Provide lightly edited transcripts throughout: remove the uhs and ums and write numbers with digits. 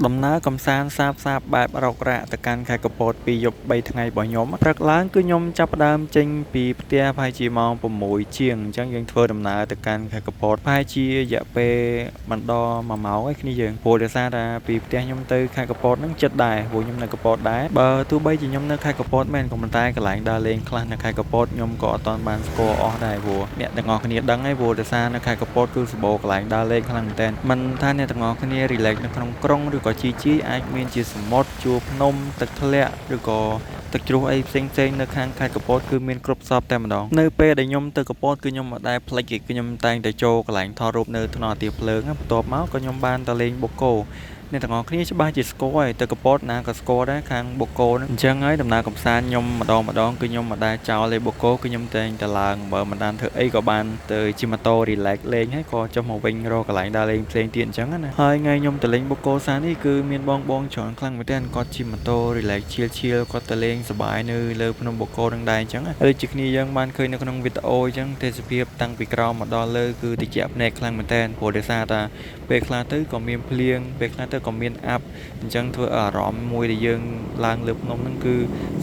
ដំណើរកំសាន្តសាបបែបរករ៉ាក់ទៅកាន់ខេត្តកំពតពីយប់3ថ្ងៃរបស់ខ្ញុំព្រឹកឡើងគឺខ្ញុំចាប់ផ្ដើមចេញពីផ្ទះប្រហែលជាម៉ោង6ជាងអញ្ចឹងយើងធ្វើដំណើរទៅកាន់ខេត្តកំពតប្រហែលជារយៈពេលមិនដល់1ម៉ោងឯគ្នាយើងព្រោះដោយសារថាពីផ្ទះខ្ញុំទៅខេត្តកំពតហ្នឹងជិតដែរព្រោះខ្ញុំនៅកំពតដែរបើទោះបីជាខ្ញុំនៅខេត្តកំពតមែនក៏ប៉ុន្តែកន្លែងដើរលេងខ្លះនៅខេត្តកំពតខ្ញុំក៏អត់ទាន់បានស្គាល់អស់ដែរព្រោះអ្នកទាំងអស់គ្នាដឹងហើយព្រោះដោយសារនៅខេត្តកំពតគឺសម្បូរកន្លែងដើរលេងខ្លាំងមែនទែនមិនថាអ្នកទាំងអស់គ្នា relax នៅក្នុងក្រុងឬក៏ជីអាចមានជាសមុទ្រជួរភ្នំទឹកធ្លាក់ឬក៏ទឹកជ្រោះអីផ្សេងនៅខាងខេត្តកំពតគឺមានគ្រប់សពតែម្ដងនៅពេលដែលខ្ញុំទៅកំពតគឺខ្ញុំមិនដែលភ្លេចគេខ្ញុំតែងតែចូលកន្លែងថតរូបនៅថ្នល់ទាបភ្លើងបន្ទាប់មកក៏ខ្ញុំបានទៅលេងបូកគោអ្នកទាំងអស់គ្នាច្បាស់ជាស្គាល់ហើយទៅកំពតណាក៏ស្គាល់ដែរខាងបូកគោហ្នឹងអញ្ចឹងហើយដំណើរកំសាន្តខ្ញុំម្ដងគឺខ្ញុំមិនដែលចោលលេងបូកគោគឺខ្ញុំតែងតែឡើងបើមិនបានធ្វើអីក៏បានទៅជិះម៉ូតូ relax លេងហើយក៏ចុះមកវិញរកកន្លែងដើរលេងផ្សេងទៀតអញ្ចឹងណាហើយថ្ងៃខ្ញុំទៅលេងបូកគោសានេះគឺមានបងច្រើនខ្លាំងមែនទែនគាត់ជិះម៉ូតូ relax ឈៀលគាត់ទៅលេងសប្បាយនៅលើភ្នំបូកគោនឹងដែរអញ្ចឹងហើយដូចជាគ្នាយើងបានឃើញនៅក្នុងវីដេអូអញ្ចឹងទេសភាពតាំងពីក្រោមមកដល់លើគឺតិចភ្នែកខ្លាំងមែនទែនព្រោះដោយសារថាពេលខ្លះទៅក៏មានភ្លៀងពេលខ្លះទៅក៏មានអាប់អញ្ចឹងធ្វើអារម្មណ៍មួយដែលយើងឡើងលើភ្នំហ្នឹងគឺ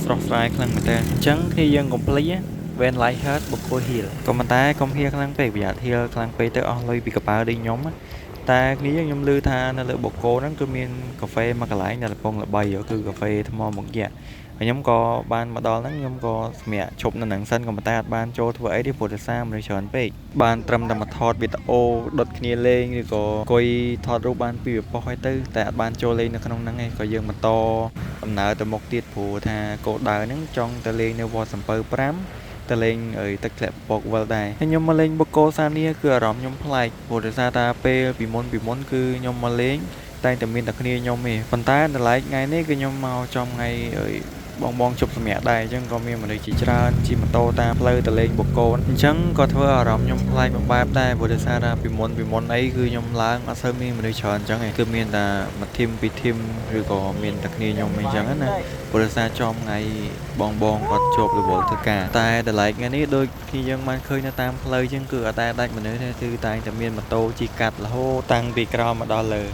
ស្រស់ស្រាយខ្លាំងមែនតើអញ្ចឹងគ្នាយើងកុំភ្លេច Van Light Heart បូកគោ Hill ក៏ប៉ុន្តែកុំហៀខ្លាំងពេកប្រយ័ត្នហៀខ្លាំងពេកទៅអស់លុយពីកប៉ាល់ដូចខ្ញុំតែគ្នាខ្ញុំឮថានៅលើបូកគោហ្នឹងគឺមានកាហ្វេមួយកន្លែងដែលកំពុងល្បីគឺកាហ្វេថ្មមុខយ៉ាខ្ញុំក៏បានមកដល់ហ្នឹងខ្ញុំក៏សម្រាប់ឈប់នៅនឹងសិនក៏ប៉ុន្តែអត់បានចូលធ្វើអីទេព្រោះដោយសារមនុស្សច្រើនពេកបានត្រឹមតែមកថតវីដេអូដុតគ្នាលេងឬក៏អង្គុយថតរូបបានពីរប៉ុស្តិ៍ហើយទៅតែអត់បានចូលលេងនៅក្នុងហ្នឹងឯងក៏យើងបន្តដំណើរទៅមុខទៀតព្រោះថាគោលដៅហ្នឹងចង់ទៅលេងនៅវត្តសំពៅ5ទៅលេងទឹកធ្លាក់ពពកវិលដែរហើយខ្ញុំមកលេងបូកគោសានេះគឺអារម្មណ៍ខ្ញុំប្លែកព្រោះដោយសារថាពេលពីមុនគឺខ្ញុំមកលេងតែតែមានតែគ្នាខ្ញុំទេប៉ុន្តែដល់ឡែកថ្ងៃនេះគឺខ្ញុំមកចំថ្ងៃបងជប់សម្រាប់ដែរអញ្ចឹងក៏មានមនុស្សជាច្រើនជិះម៉ូតូតាមផ្លូវទៅលេងបូកគោអញ្ចឹងក៏ធ្វើអារម្មណ៍ខ្ញុំប្លែកមួយបែបដែរព្រោះដោយសារថាពីមុនអីគឺខ្ញុំឡើងអត់សូវមានមនុស្សច្រើនអញ្ចឹងឯងគឺមានតែមួយធីមពីរធីមឬក៏មានតែគ្នាខ្ញុំអញ្ចឹងណាព្រោះដោយសារចំថ្ងៃបងគាត់ជាប់រវល់ធ្វើការតែដល់ឡែកថ្ងៃនេះដូចគ្នាយើងបានឃើញនៅតាមផ្លូវអញ្ចឹងគឺអត់តែដាច់មនុស្សទេគឺតែងតែមានម៉ូតូជិះកាត់រហូតតាំងពីក្រោមមកដល់លើ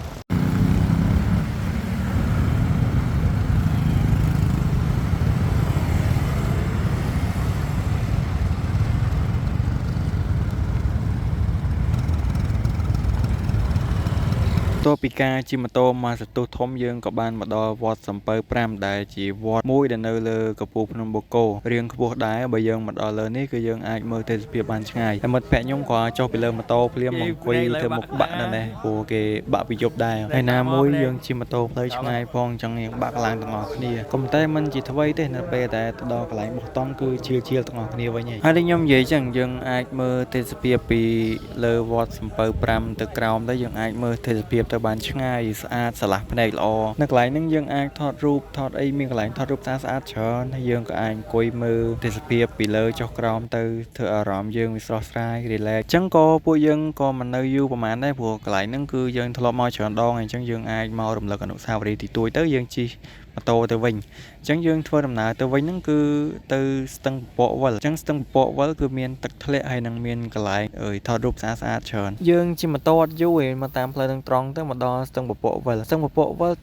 តពីការជិះម៉ូតូមកសតុះធំយើងក៏បានមកដល់វត្តសំពៅ5ដែលជាវត្តមួយដែលនៅលើកំពូលភ្នំបូកគោរៀងខ្ពស់ដែរបើយើងមកដល់លើនេះគឺយើងអាចមើលទេសភាពបានឆ្ងាយហើយមិត្តភក្តិខ្ញុំក៏ចុះពីលើម៉ូតូភ្លាមមកអង្គុយធ្វើមុខបាក់ដែរព្រោះគេបាក់ពីយប់ដែរហើយណាមួយយើងជិះម៉ូតូផ្លូវឆ្ងាយផងអញ្ចឹងយើងបាក់ឡើងទាំងអស់គ្នាក៏ប៉ុន្តែមិនជាថ្មីទេនៅពេលតែទៅដល់កន្លែងបោះតង់គឺជឿទាំងអស់គ្នាវិញហើយដូចខ្ញុំនិយាយចឹងយើងអាចមើលទេសភាពពីលើវត្តសំពៅ5ទៅក្រោមទៅយើងអាចមើលទេសភាពទៅបានឆ្ងាយស្អាតស្រឡះភ្នែកល្អនៅកន្លែងហ្នឹងយើងអាចថតរូបថតអីមានកន្លែងថតរូបស្អាតច្រើនហើយយើងក៏អាចអង្គុយមើលទេសភាពពីលើចុះក្រោមទៅធ្វើអារម្មណ៍យើងវាស្រស់ស្រាយ relax អញ្ចឹងក៏ពួកយើងក៏មិននៅយូរប្រហែលដែរព្រោះកន្លែងហ្នឹងគឺយើងធ្លាប់មកច្រើនដងហើយអញ្ចឹងយើងអាចមករំលឹកអនុស្សាវរីយ៍ទីទួយទៅយើងជិះម៉ូតូទៅវិញអញ្ចឹងយើងធ្វើដំណើរទៅវិញហ្នឹងគឺទៅស្ទឹងពពកវិលអញ្ចឹងស្ទឹងពពកវិលគឺមានទឹកធ្លាក់ហើយនឹងមានកន្លែងថតរូបស្អាតច្រើនយើងជិះម៉ូតូអត់យូរទេមកតាមផ្លូវនឹងត្រង់ទៅមកដល់ស្ទឹងពពកវិល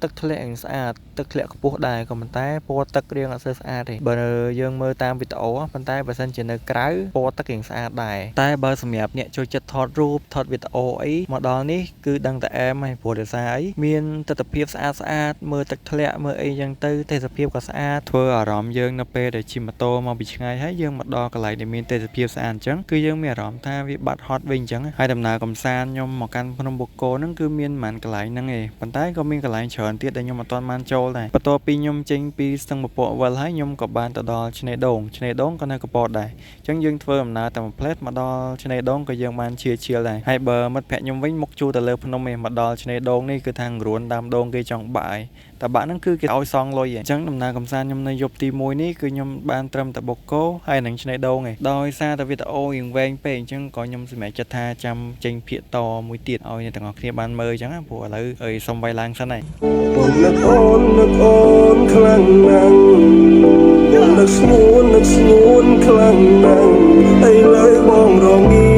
ទឹកធ្លាក់ស្អាតទឹកធ្លាក់ខ្ពស់ដែរក៏ប៉ុន្តែពណ៌ទឹករៀងអត់សូវស្អាតទេបើយើងមើលតាមវីដេអូប៉ុន្តែបើសិនជានៅក្រៅពណ៌ទឹករៀងស្អាតដែរតែបើសម្រាប់អ្នកចូលចិត្តថតរូបថតវីដេអូអីមកដល់នេះគឺដឹងតែអែមហើយព្រោះដោយសារអីមានទិដ្ឋភាពស្អាតមើលទឹកធ្លាក់មើលអីចឹងទៅទេសភាពក៏ស្អាតធ្វើអារម្មណ៍យើងនៅពេលដែលជិះម៉ូតូមកពីឆ្ងាយហើយយើងមកដល់កន្លែងដែលមានទេសភាពស្អាតអញ្ចឹងគឺយើងមានអារម្មណ៍ថាវាបាត់ហត់វិញអញ្ចឹងហើយដំណើរកំសាន្តខ្ញុំមកកាន់ភ្នំបូកគោហ្នឹងគឺមានប៉ុន្មានកន្លែងហ្នឹងឯងប៉ុន្តែក៏មានកន្លែងច្រើនទៀតដែលខ្ញុំអត់ទាន់បានចូលដែរបន្ទាប់ពីខ្ញុំចេញពីស្ទឹងពពកវិលហើយខ្ញុំក៏បានទៅដល់ឆ្នេរដូងក៏នៅកំពតដែរអញ្ចឹងយើងធ្វើដំណើរតែមួយផ្លែតមកដល់ឆ្នេរដូងក៏យើងបានឈៀលដែរហើយបើមិត្តភក្តិខ្ញុំវិញមកជួទៅលើភ្នំឯងមកដល់ឆ្នេរដូងនេះគឺថាងរួនដើមដូងគេចង់បាក់ហើយតែបាក់ហ្នឹងគឺគេឲ្យសងលុយអញ្ចឹងដំណើរកំសាន្តខ្ញុំនៅយប់ទី1នេះគឺខ្ញុំបានត្រឹមតែបូកគោហើយនឹងឆ្នេរដូងឯងដោយសារតែវីដេអូរៀងវែងពេកអញ្ចឹងក៏ខ្ញុំសម្រេចចិត្តថាចាំចេញភាគតមួយទៀតឲ្យអ្នកទាំងអស់គ្នាបានមើលអញ្ចឹងព្រោះឥឡូវសុំវាយឡើងសិនហើយនឹកអូនខ្លាំងណាស់នឹកស្ងួនខ្លាំងណាស់ឥឡូវបងរងា